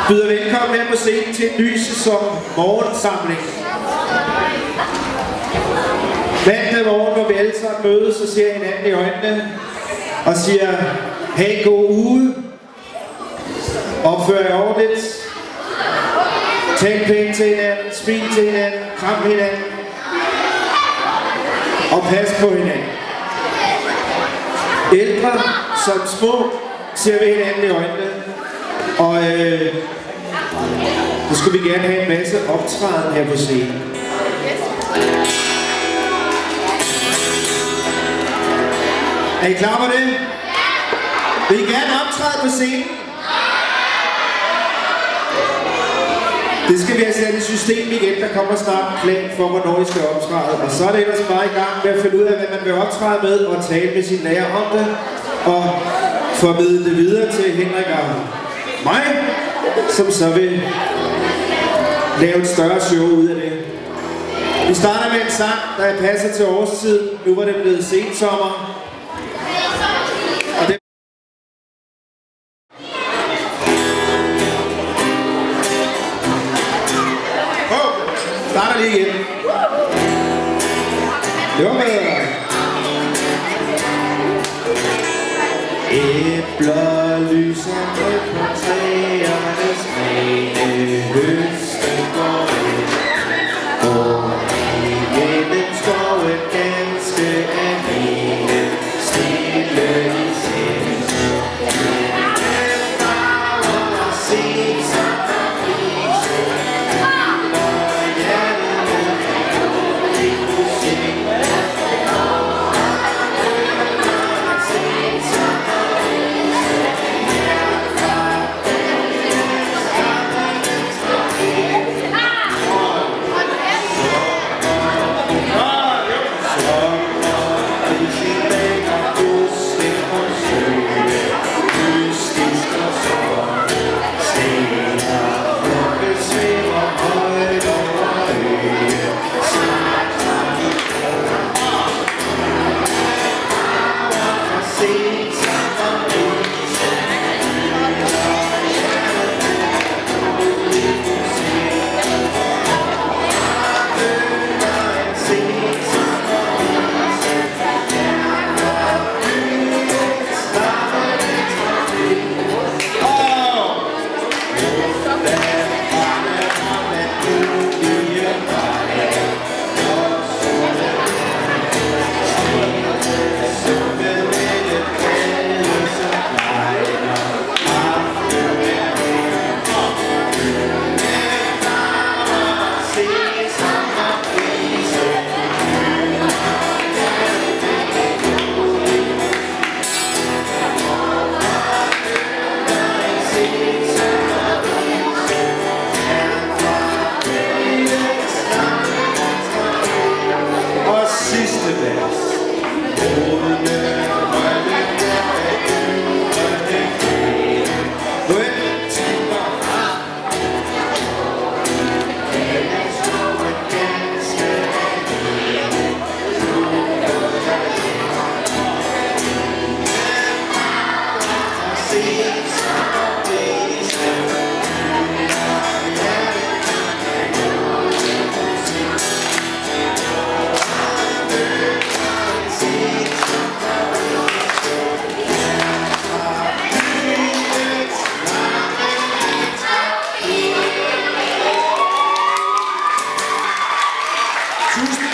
byder velkommen her på scenen til en ny sæson morgensamling. Mandag morgen, hvor vi alle sammen mødes og ser hinanden i øjnene og siger, ha' en god uge, opfør jer ordentligt, tag pænt til hinanden, smil til hinanden, kram hinanden og pas på hinanden. Ældre som små ser vi hinanden i øjnene, og så skulle vi gerne have en masse optræden her på scenen. Er I klar på det? Vil I gerne optræde på scenen? Det skal vi have sat i system igen. Der kommer snart en plan for, hvornår I skal optræde. Og så er det ellers bare i gang med at finde ud af, hvad man vil optræde med, og tale med sin lærer om det, og formidle det videre til Henrik og mig, som så vil lave et større show ud af det. Vi starter med en sang, der passer til årstiden. Nu var det blevet sensommer. Og det starter lige igen. Det var med. Æbler lyser rød på træernes grene, høsten går ind. Og igennem skoven ganske alene, stille i sind. Med farver og seser og priser, når hjertet er i musik.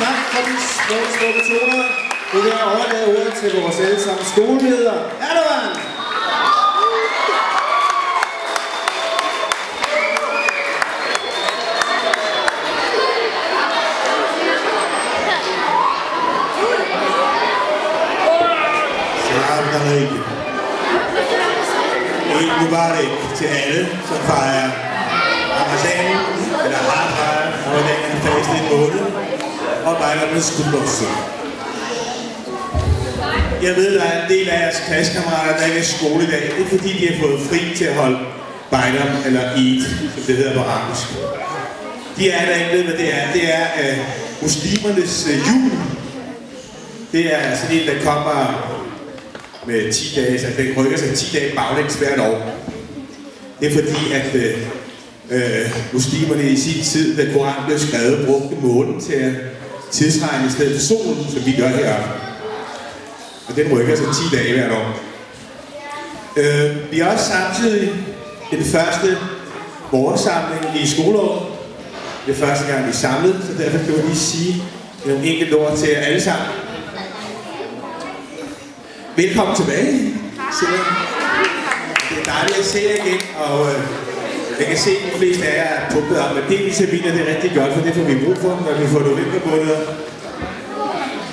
Tak for de smukke toner. Nu vil jeg overlade ordet til vores allesammen skoleleder, Erdogan! Salam alaikum. Eid Mubarak til alle, som fejrer Ramadan, eller har fejret Ramadan fasten i en måned, og Bejdernes skuldrøster. Jeg ved, der er en del af jeres klassekammerater, der ikke er i skole i dag. Det er fordi, de har fået fri til at holde Bejder, eller Eid, som det hedder på arabisk. De er der ikke ved, hvad det er. Det er muslimernes jul. Det er sådan en, der kommer med 10 dage, så den rykker sig 10 dage baglæns hvert år. Det er fordi, at muslimerne i sin tid, da Koranen blev skrevet, brugte månen til at tidsregne i stedet for solen, som vi gør heroppe. Og den rykker sig 10 dage hvert år. Vi er også samtidig den første morgensamling i skoleåret. Det er første gang, vi er samlet, så derfor kan vi lige sige nogle enkelte ord til jer alle sammen. Velkommen tilbage. Det er dejligt at se jer igen, og jeg kan se, at de fleste af jer er pumpet op med D-vitaminer. Det er rigtig godt, for det får vi brug for, når vi får novembermåneder.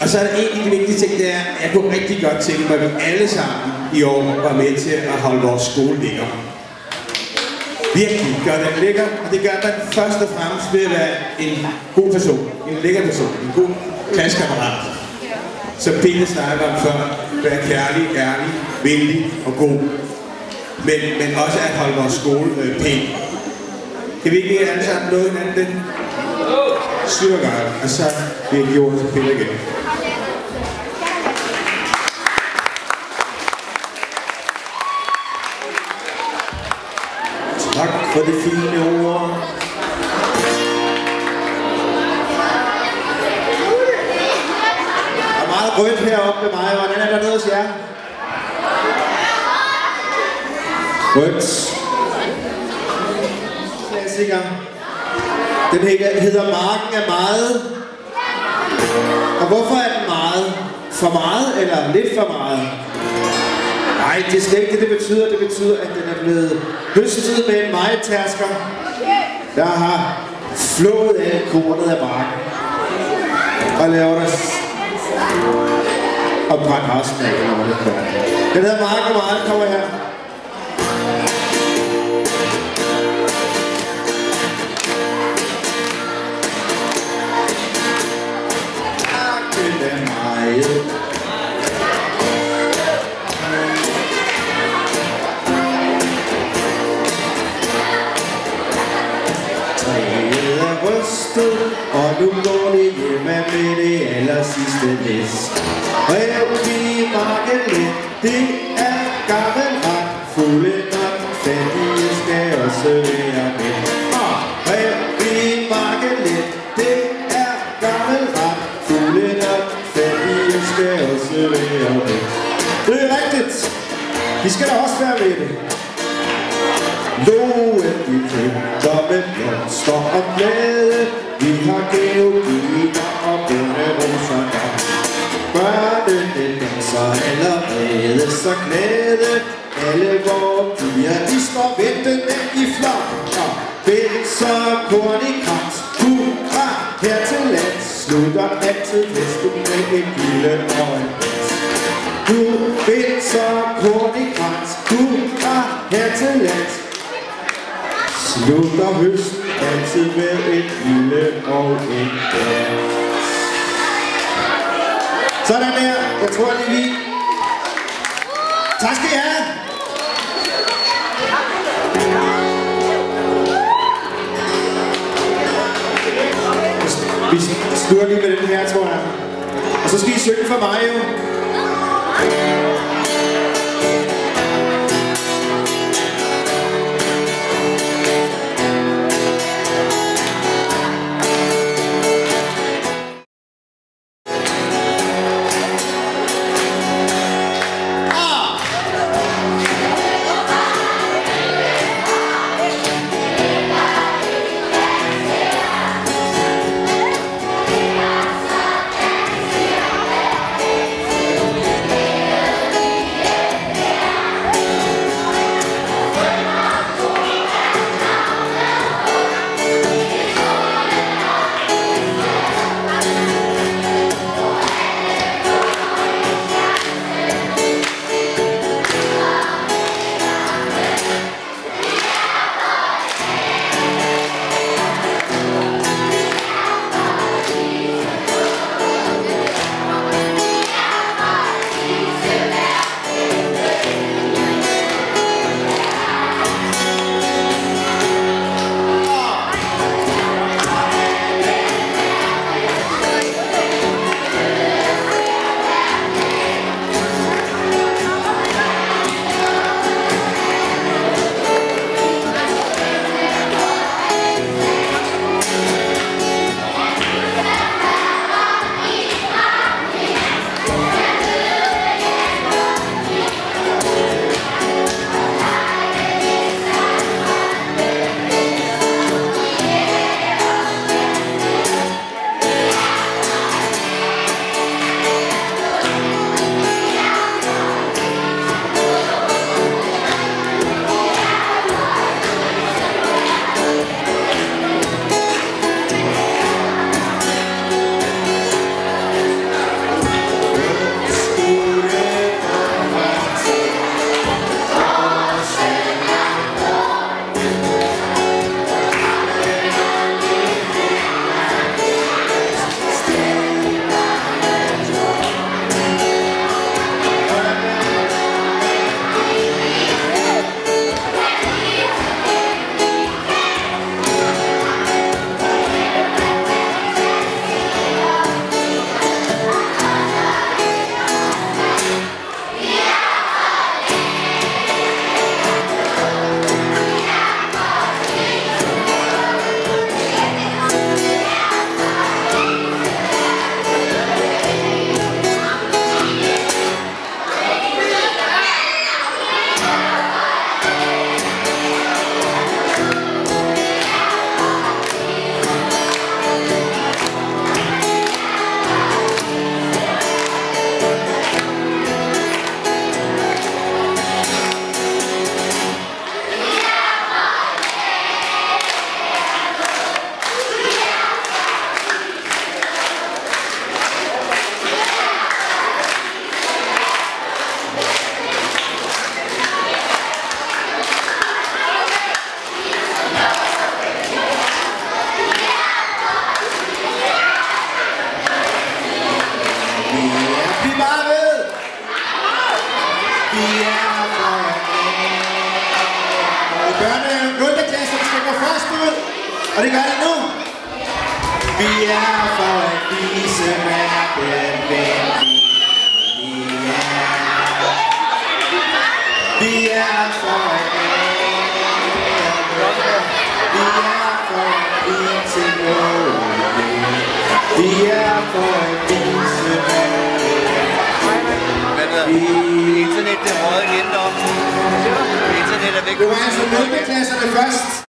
Og så er der en af de vigtige ting, det er, at jeg kunne rigtig godt tænke mig, at vi alle sammen i år var med til at holde vores skole lækker. Virkelig gør den lækker, og det gør man først og fremmest ved at være en god person, en lækker person, en god klassekammerat. Som Pille snakker om før, være kærlig, ærlig, venlig og god. Men også at holde vores skole pæn. Kan vi ikke alle sammen nå hinanden den? Syregang, og så bliver vi over til Pille igen. Tak for det fine ord. Der er meget rødt heroppe med mig. Hvordan er der noget hos jer? Rødt. Klassiker. Den hedder Marken er meget. Og hvorfor er den meget? For meget eller lidt for meget? Nej, det er slet ikke det, det betyder. Det betyder, at den er blevet høstet med en majtærsker, der har flået af kornet af marken. Og laver der og brændt resten af det. Den hedder Marken er meget, kommer her. Marken er meget. Og nu går det hjemme med det aller sidste næs. Rev vi marken lidt, det er gammel ret. Fulde nok, fattige skal også være med. Rev vi marken lidt, det er gammel ret. Fulde nok, fattige skal også være med. Det er rigtigt. Vi skal da også være med det. Loven vi pynter med blomster og blade. Vi har georginer og bønneroser nok. Børnene danser allerede så glæde. Alle vore piger, de står ventende i flok. Og bælser korn i krans. Hurra, her til lands. Slutter altid festen med en gylden og en dans. Nu bælser korn i krans. Hurra, her til lands. Slutter høsten altid med et lille og en dans. Sådan der. Jeg tror lige vi. Tak skal I have. Vi slutter lige med den her, tror jeg. Og så skal I synge for mig jo. Vi er for at børne 0. klasse skal gå først ud, og det gør det nu. Vi er for at vise verden, hvem vi er for at vi er for at vise noget. Vi er for at vise Internet, det er røget igen deroppe. Internet er væk. Det var altså 0. klasserne først.